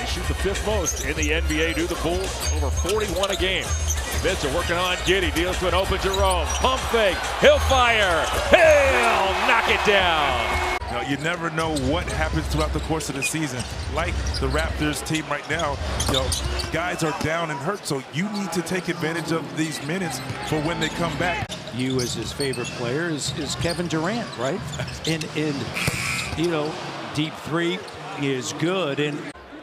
shoot the fifth most in the NBA. Do the Bulls over 41 a game. Mitchell working on Giddey, deals to an open Jerome. Pump fake, he'll fire, he'll knock it down. You never know what happens throughout the course of the season. Like the Raptors team right now, guys are down and hurt, so you need to take advantage of these minutes for when they come back. You as his favorite player is Kevin Durant, right? And deep three is good. And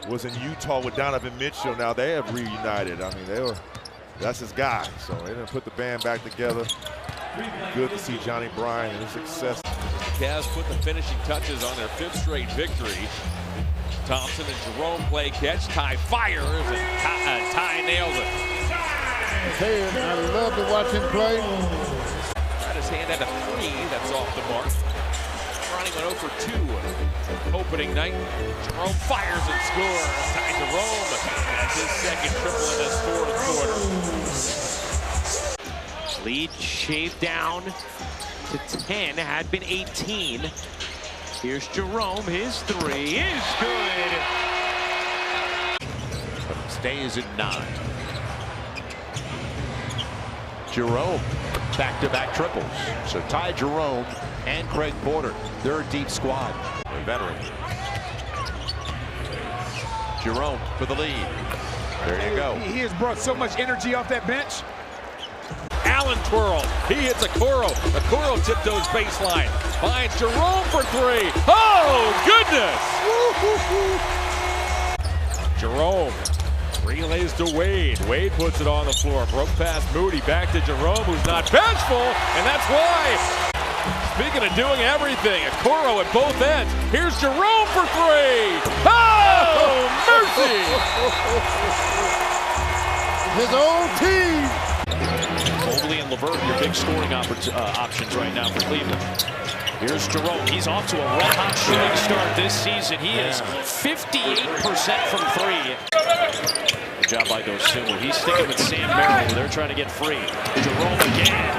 was in Utah with Donovan Mitchell. Now they have reunited. I mean, that's his guy. So they didn't put the band back together. Good to see Johnny Bryant and his success. Cavs put the finishing touches on their fifth straight victory. Thompson and Jerome play catch. Ty fires and Ty nails it. I love to watch him play. Got his hand at a three. That's off the mark. Running went 0 for 2 opening night. Jerome fires and scores. Ty Jerome. That's his second triple in this fourth quarter. Lead shaved down to 10, had been 18. Here's Jerome, his three is good. But stays at 9. Jerome, back-to-back triples. So Ty Jerome and Craig Porter, they're a deep squad. A veteran. Jerome for the lead. There you go. He has brought so much energy off that bench. Allen twirl. He hits Okoro. Okoro tiptoes baseline. Finds Jerome for 3. Oh, goodness! Jerome relays to Wade. Wade puts it on the floor. Broke past Moody. Back to Jerome, who's not vengeful, and that's why. Speaking of doing everything, Okoro at both ends. Here's Jerome for 3. Oh, mercy! His own team. Mobley and LeVert, your big scoring options right now for Cleveland. Here's Jerome. He's off to a red-hot shooting start this season. He is 58% from 3. Good job by Dosunmu. He's sticking with Sam Merrill. They're trying to get free. Jerome again.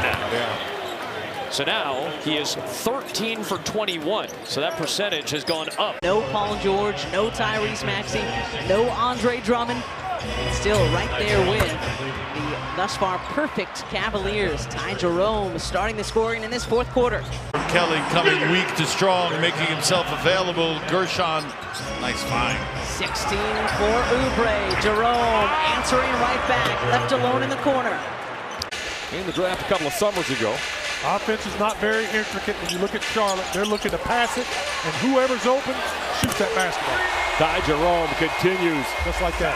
So now he is 13 for 21. So that percentage has gone up. No Paul George, no Tyrese Maxey, no Andre Drummond. And still right there with the thus far perfect Cavaliers. Ty Jerome starting the scoring in this fourth quarter. Kelly coming weak to strong, making himself available. Gershon, nice find. 16 for Oubre. Jerome answering right back, left alone in the corner. In the draft a couple of summers ago. Offense is not very intricate. When you look at Charlotte, they're looking to pass it, and whoever's open shoots that basketball. Ty Jerome continues. Just like that.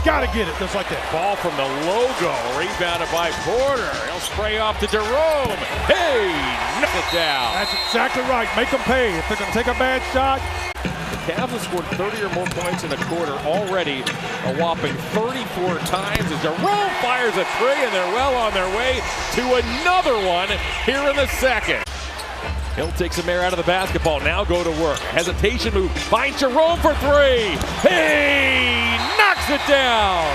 Gotta get it, just like that. Ball from the logo, rebounded by Porter. He'll spray off to Jerome. Hey, knock it down. That's exactly right. Make them pay. If they're gonna take a bad shot. The Cavs have scored 30 or more points in the quarter already, a whopping 34 times as Jerome fires a 3, and they're well on their way to another one here in the second. He'll take some air out of the basketball. Now go to work. Hesitation move. Finds Jerome for 3. Hey, knocks it down.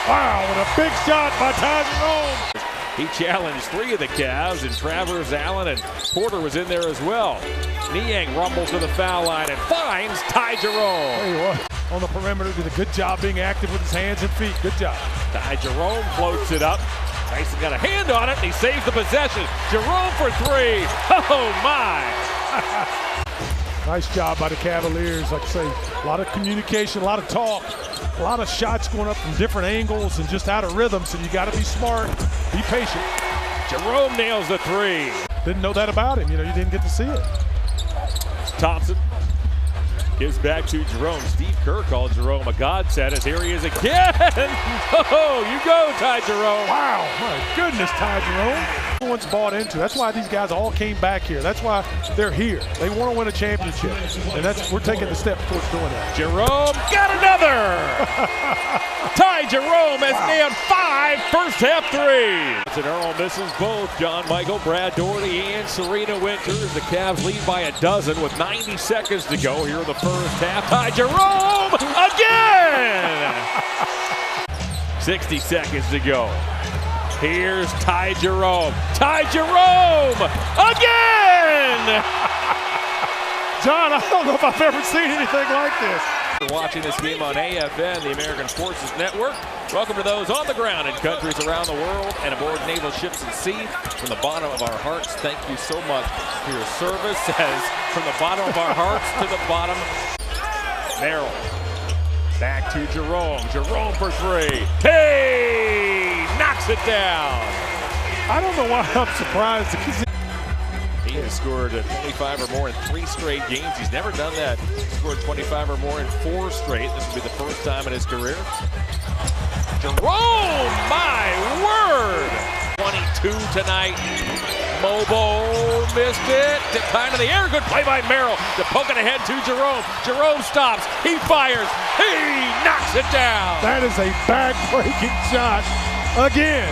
Wow, what a big shot by Ty Jerome. He challenged 3 of the Cavs, and Travers, Allen, and Porter was in there as well. Niang rumbles to the foul line and finds Ty Jerome. Tell you what, on the perimeter, did a good job being active with his hands and feet. Good job. Ty Jerome floats it up. Tyson got a hand on it, and he saves the possession. Jerome for 3. Oh, my. Nice job by the Cavaliers. Like I say, a lot of communication, a lot of talk, a lot of shots going up from different angles and just out of rhythm, so you got to be smart, be patient. Jerome nails the 3. Didn't know that about him. You didn't get to see it. Thompson gives back to Jerome. Steve Kerr called Jerome a godsend, as here he is again. Oh, you go, Ty Jerome. Wow, my goodness, Ty Jerome. Everyone's bought into. That's why these guys all came back here. That's why they're here. They want to win a championship, and we're taking the step towards doing that. Jerome got another. Ty Jerome has nailed 5 first-half threes. And Earl misses both. John Michael, Brad Doherty, and Serena Winters. The Cavs lead by a dozen with 90 seconds to go here in the first half. Ty Jerome again. 60 seconds to go. Here's Ty Jerome. Ty Jerome again! John, I don't know if I've ever seen anything like this. Watching this game on AFN, the American Forces Network. Welcome to those on the ground in countries around the world and aboard naval ships at sea. From the bottom of our hearts, thank you so much for your service. As from the bottom of our hearts to the bottom. Merrill. Back to Jerome. Jerome for three. Hey! Knocks it down. I don't know why I'm surprised. He has scored 25 or more in 3 straight games. He's never done that. Scored 25 or more in 4 straight. This will be the first time in his career. Jerome, my word! 22 tonight. Mobo missed it. Tip time in the air. Good play by Merrill. To poke it ahead to Jerome. Jerome stops. He fires. He knocks it down. That is a back-breaking shot again.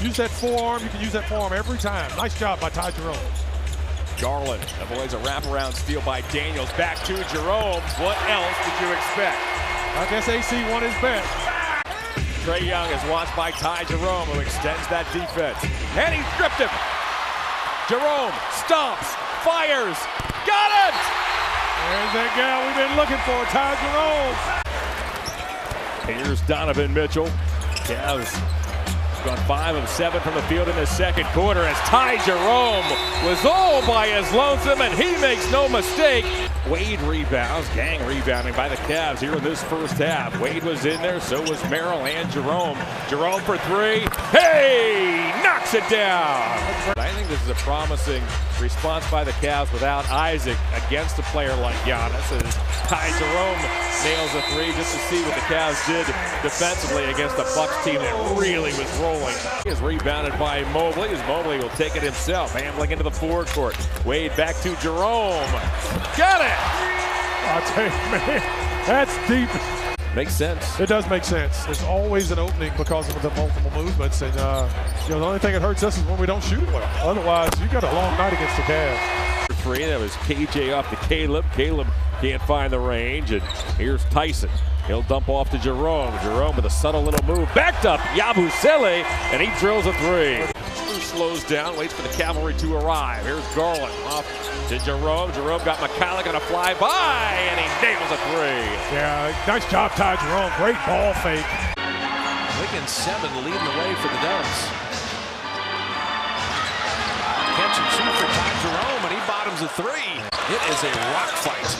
Use that forearm. You can use that forearm every time. Nice job by Ty Jerome. Garland avoids a wraparound steal by Daniels. Back to Jerome. What else did you expect? I guess AC won his bet. Trae Young is watched by Ty Jerome, who extends that defense. And he stripped him. Jerome stomps, fires, got it! There's that guy we've been looking for, Ty Jerome. Here's Donovan Mitchell. Cavs gone 5 of 7 from the field in the second quarter as Ty Jerome was all by his lonesome, and he makes no mistake. Wade rebounds, gang rebounding by the Cavs here in this first half. Wade was in there, so was Merrill and Jerome. Jerome for three. Hey! Knocks it down! I think this is a promising response by the Cavs without Isaac against a player like Giannis, as Ty Jerome nails a three just to see what the Cavs did defensively against the Bucks team that really was rolling. He is rebounded by Mobley, as Mobley will take it himself, handling into the forecourt. Wade back to Jerome. Got it! I'll tell you, man, that's deep. Makes sense. It does make sense. There's always an opening because of the multiple movements, and the only thing that hurts us is when we don't shoot it well. Otherwise, you got a long night against the Cavs. Three, that was KJ off to Caleb. Caleb can't find the range, and here's Tyson. He'll dump off to Jerome. Jerome with a subtle little move. Backed up, Yabusele, and he drills a three. Slows down, waits for the cavalry to arrive. Here's Garland off to Jerome. Jerome got McCallum on a fly by, and he nails a three. Yeah, nice job, Ty Jerome. Great ball fake. Wiggins 7 leading the way for the Dubs. Catch and shoot for Ty Jerome, and he bottoms a three. It is a rock fight.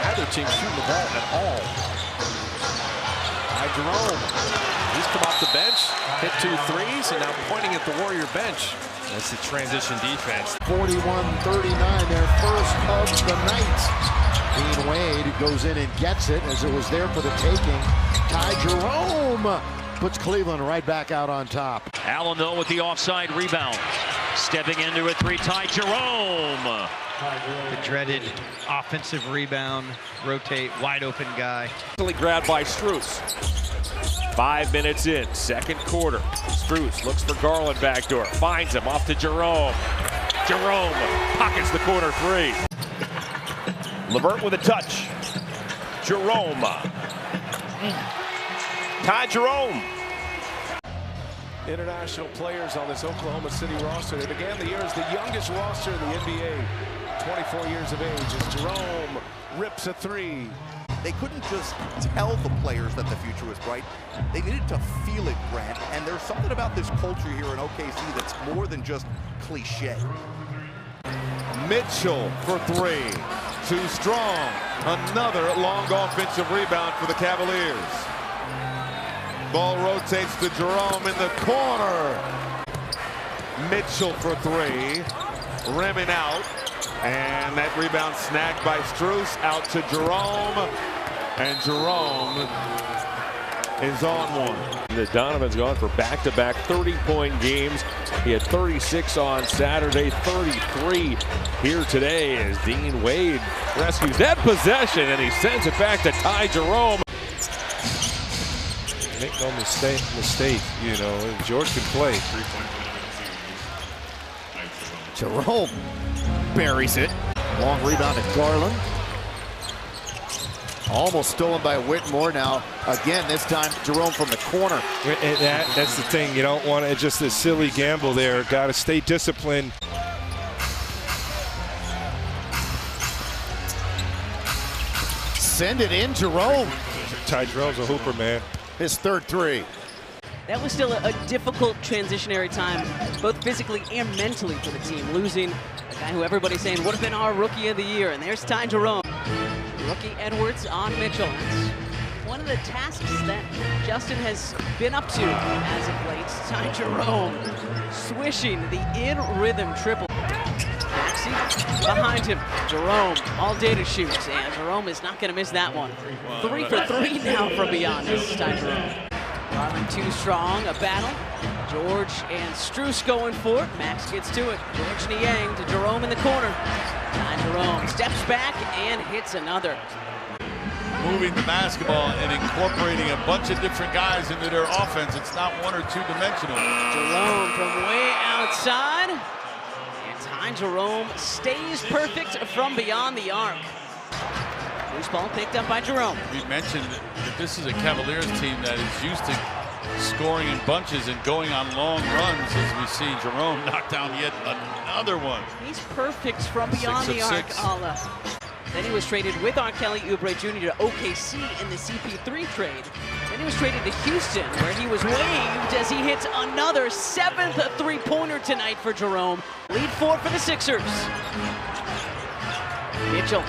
Neither team shooting the ball at all. Ty Jerome, he's come off the bench, hit 2 threes, and now pointing at the Warrior bench. That's the transition defense. 41-39, their first of the night. Dean Wade goes in and gets it as it was there for the taking. Ty Jerome puts Cleveland right back out on top. Allen, though, with the offside rebound. Stepping into a three, Ty Jerome. The dreaded offensive rebound, rotate, wide open guy. Grabbed by Strus. 5 minutes in, second quarter. Strus looks for Garland backdoor, finds him off to Jerome. Jerome pockets the corner three. LeVert with a touch. Jerome. Ty Jerome. International players on this Oklahoma City roster. They began the year as the youngest roster in the NBA. 24 years of age as Jerome rips a three. They couldn't just tell the players that the future was bright. They needed to feel it, Grant. And there's something about this culture here in OKC that's more than just cliche. Mitchell for three. Too strong. Another long offensive rebound for the Cavaliers. Ball rotates to Jerome in the corner. Mitchell for three. Rimming out. And that rebound snagged by Strus out to Jerome. And Jerome is on one. The Donovan's gone for back-to-back 30-point games. He had 36 on Saturday, 33 here today as Dean Wade rescues that possession, and he sends it back to Ty Jerome. Make no mistake, George can play. Jerome buries it. Long rebound at Garland. Almost stolen by Whitmore. Now, again, this time Jerome from the corner. And that's the thing. You don't want to just a silly gamble there. Got to stay disciplined. send it in. Jerome. Ty Jerome's a hooper, man. His third three. That was still a difficult transitionary time, both physically and mentally for the team, losing a guy who everybody's saying would have been our Rookie of the Year. And there's Ty Jerome. Rookie Edwards on Mitchell. It's one of the tasks that Justin has been up to as of late. Ty Jerome swishing the in-rhythm triple. Maxey behind him. Jerome all day to shoot, and Jerome is not going to miss that one. 3 for 3 now from beyond. This is Ty Jerome. Garland too strong, a battle. George and Strus going for it. Max gets to it. George Niang to Jerome in the corner. Ty Jerome steps back and hits another. Moving the basketball and incorporating a bunch of different guys into their offense. It's not one or two dimensional. Jerome from way outside. And Ty Jerome stays perfect from beyond the arc. Loose ball picked up by Jerome. We mentioned that this is a Cavaliers team that is used to scoring in bunches and going on long runs, as we see Jerome knock down yet another one. He's perfect from beyond the arc, Allah. Then he was traded with R. Kelly Oubre Jr. to OKC in the CP3 trade. Then he was traded to Houston, where he was waived as he hits another 7th three-pointer tonight for Jerome. Lead 4 for the Sixers. Mitchell.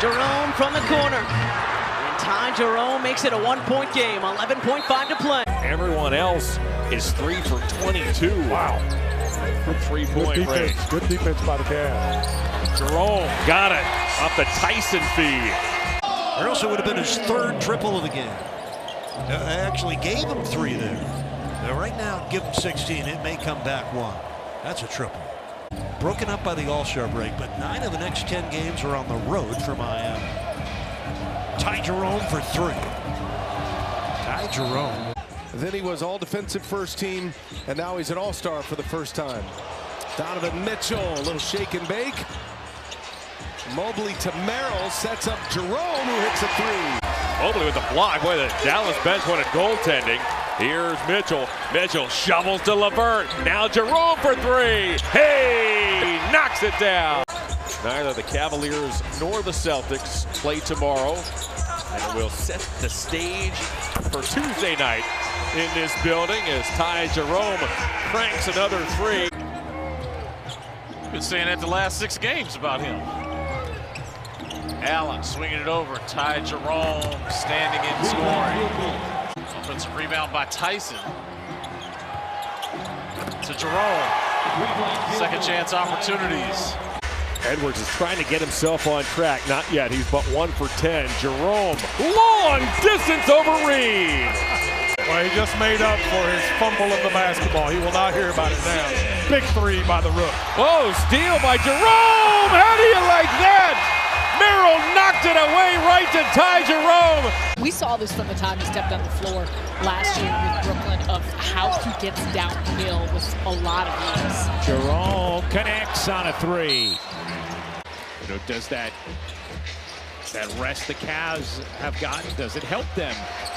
Jerome from the corner. And Ty Jerome makes it a 1-point game, 11.5 to play. Everyone else is 3 for 22. Wow. Good three-point range. Good defense by the Cavs. Jerome got it off the Tyson feed. Or else it would have been his 3rd triple of the game. I actually gave him 3 there. Now right now, give him 16. It may come back 1. That's a triple. Broken up by the All-Star break, but 9 of the next 10 games are on the road for Miami. Ty Jerome for 3. Ty Jerome. Then he was all-defensive first team, and now he's an all-star for the first time. Donovan Mitchell, a little shake and bake. Mobley to Merrill, sets up Jerome, who hits a 3. Mobley with the block. Boy, the Dallas bench wanted goaltending. Here's Mitchell. Mitchell shovels to LeVert. Now Jerome for 3. Hey, knocks it down. Neither the Cavaliers nor the Celtics play tomorrow. And we'll set the stage for Tuesday night in this building as Ty Jerome cranks another 3. Been saying that the last 6 games about him. Allen swinging it over. Ty Jerome standing in scoring. Offensive rebound by Tyson. To Jerome. Second chance opportunities. Edwards is trying to get himself on track. Not yet. He's but 1 for 10. Jerome, long distance over Reed. Well, he just made up for his fumble of the basketball. He will not hear about it now. Big 3 by the Rook. Oh, steal by Jerome. How do you like that? Merrill knocked it away right to Ty Jerome. We saw this from the time he stepped on the floor last year with Brooklyn of how he gets downhill with a lot of ease. Jerome connects on a 3. Does that rest the Cavs have gotten, does it help them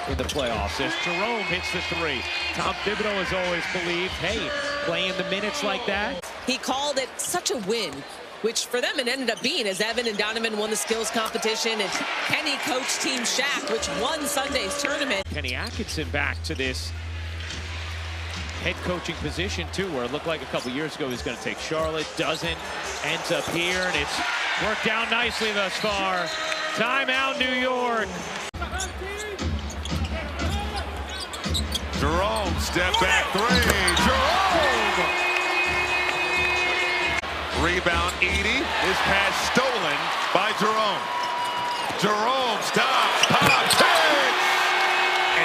in the playoffs? As Jerome hits the 3. Tom Thibodeau has always believed, hey, playing the minutes like that. He called it such a win, which for them it ended up being, as Evan and Donovan won the skills competition and Kenny coached Team Shaq, which won Sunday's tournament. Kenny Atkinson back to this head coaching position too, where it looked like a couple years ago he was going to take Charlotte, doesn't, ends up here, and it's worked out nicely thus far. Timeout, New York. Jerome, step back 3. Jerome! Rebound, Edie. His pass stolen by Jerome. Jerome stops, pops, takes!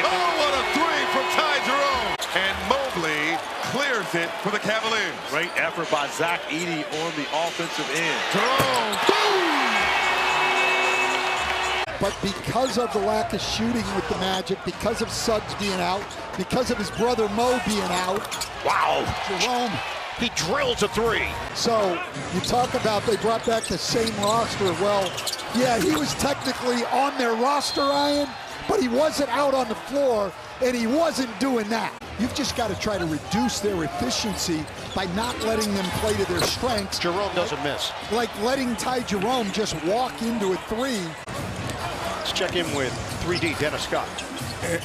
Oh, what a 3 from Ty Jerome! And Mobley clears it for the Cavaliers. Great effort by Zach Edey on the offensive end. Jerome, boom! But because of the lack of shooting with the Magic, because of Suggs being out, because of his brother Mo being out, wow, Jerome, he drills a 3. So you talk about they brought back the same roster. Well, yeah, he was technically on their roster, Ryan, but he wasn't out on the floor, and he wasn't doing that. You've just got to try to reduce their efficiency by not letting them play to their strengths. Jerome doesn't miss. Like letting Ty Jerome just walk into a 3. Let's check in with 3D Dennis Scott.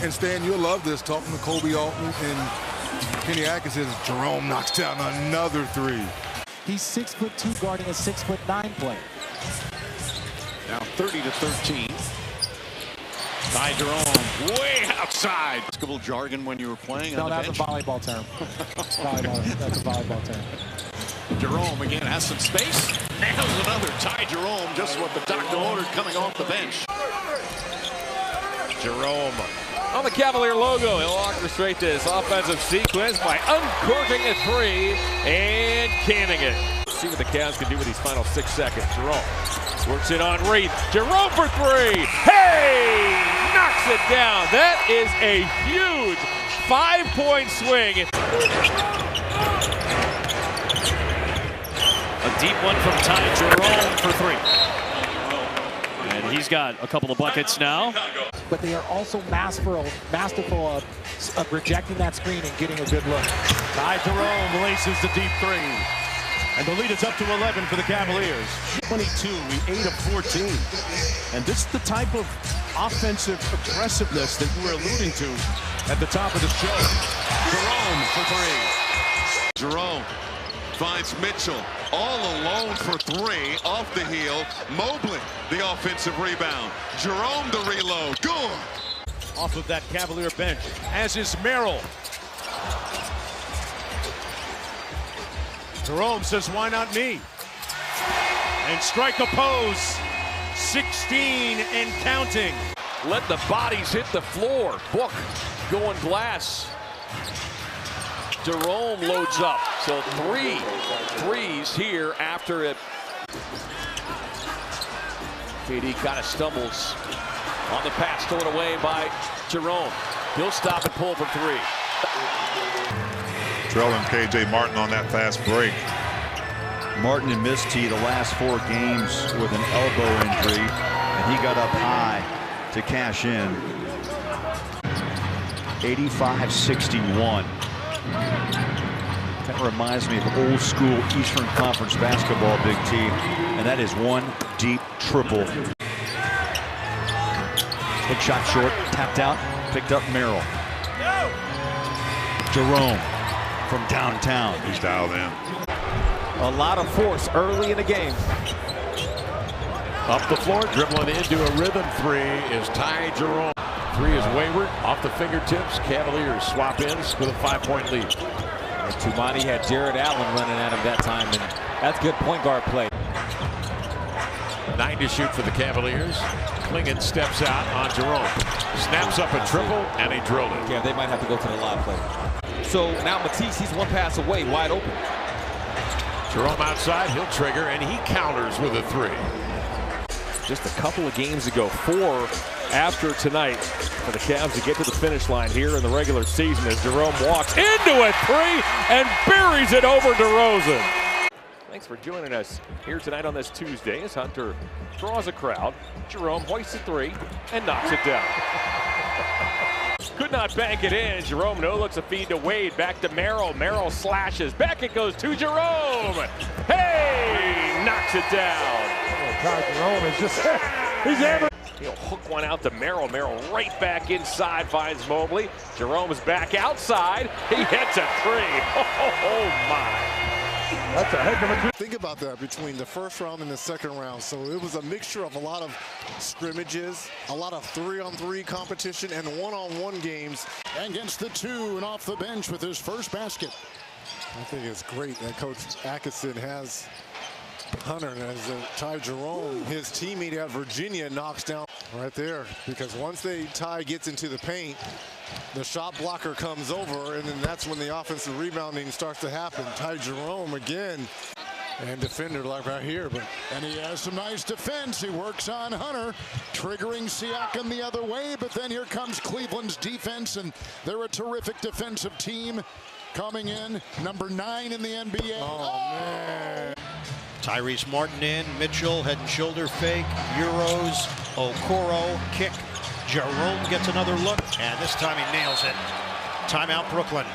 And Stan, you'll love this, talking to Kobe Alton and Kenny Atkinson. Jerome knocks down another three. He's 6'2", guarding a 6'9" player. Now 30-13. Ty Jerome way outside. Basketball jargon when you were playing on the bench. No, that's a volleyball term. That's a volleyball term. Jerome again has some space. Nails another. Ty Jerome, just what the doctor ordered coming off the bench. Jerome on the Cavalier logo. He'll orchestrate this offensive sequence by uncorking a three and canning it. See what the Cavs can do with these final 6 seconds. Jerome works it on Reed. Jerome for three. Hey! Knocks it down. That is a huge 5-point swing. A deep one from Ty Jerome for three. And he's got a couple of buckets now. But they are also masterful of rejecting that screen and getting a good look. Ty Jerome laces the deep three. And the lead is up to 11 for the Cavaliers. 22, 8 of 14. And this is the type of offensive aggressiveness that you were alluding to at the top of the show. Jerome for three. Jerome finds Mitchell all alone for three off the heel. Mobley, the offensive rebound. Jerome the reload. Good. Off of that Cavalier bench, as is Merrill. Jerome says, why not me? And strike a pose. 16 and counting. Let the bodies hit the floor. Book going glass. Jerome loads up. So 3 threes here after it. KD kind of stumbles on the pass, stolen away by Jerome. He'll stop and pull from three. Trailing KJ Martin on that fast break. Martin had missed the last 4 games with an elbow injury, and he got up high to cash in. 85-61. That reminds me of old school Eastern Conference basketball, Big T, and that is one deep triple. Hook shot short, tapped out, picked up Merrill. Jerome from downtown. He's dialed in. A lot of force early in the game. Up the floor, dribbling into a rhythm three is Ty Jerome. Three is wayward, off the fingertips. Cavaliers swap in with a 5-point lead. And Tumani had Jared Allen running at him that time, and that's good point guard play. 9 to shoot for the Cavaliers. Klingon steps out on Jerome. Snaps up a triple, and he drilled it. Yeah, they might have to go to the live play. So now Matisse, he's 1 pass away, wide open. Jerome outside, he'll trigger, and he counters with a three. Just a couple of games ago, 4 after tonight for the Cavs to get to the finish line here in the regular season as Jerome walks into a three and buries it over DeRozan. Thanks for joining us here tonight on this Tuesday as Hunter draws a crowd. Jerome hoists a three and knocks it down. Could not bank it in. Jerome no-looks a feed to Wade. Back to Merrill. Merrill slashes. Back it goes to Jerome. Hey! Knocks it down. Ty Jerome is just, he's ever. He'll hook one out to Merrill. Merrill right back inside, finds Mobley. Jerome is back outside. He hits a three. Oh my. That's a heck of a good. Think about that between the first round and the second round. So it was a mixture of a lot of scrimmages, a lot of 3-on-3 competition, and 1-on-1 games. And gets the 2 and off the bench with his first basket. I think it's great that Coach Atkinson has Hunter as Ty Jerome, his teammate at Virginia, knocks down right there. Because once Ty gets into the paint, the shot blocker comes over, and then that's when the offensive rebounding starts to happen. Ty Jerome again, and defender like right here. And he has some nice defense. He works on Hunter, triggering Siakam the other way. But then here comes Cleveland's defense, and they're a terrific defensive team coming in. Number 9 in the NBA. Oh, man. Tyrese Martin in, Mitchell head and shoulder fake, Euros, Okoro kick. Jerome gets another look, and this time he nails it. Timeout Brooklyn.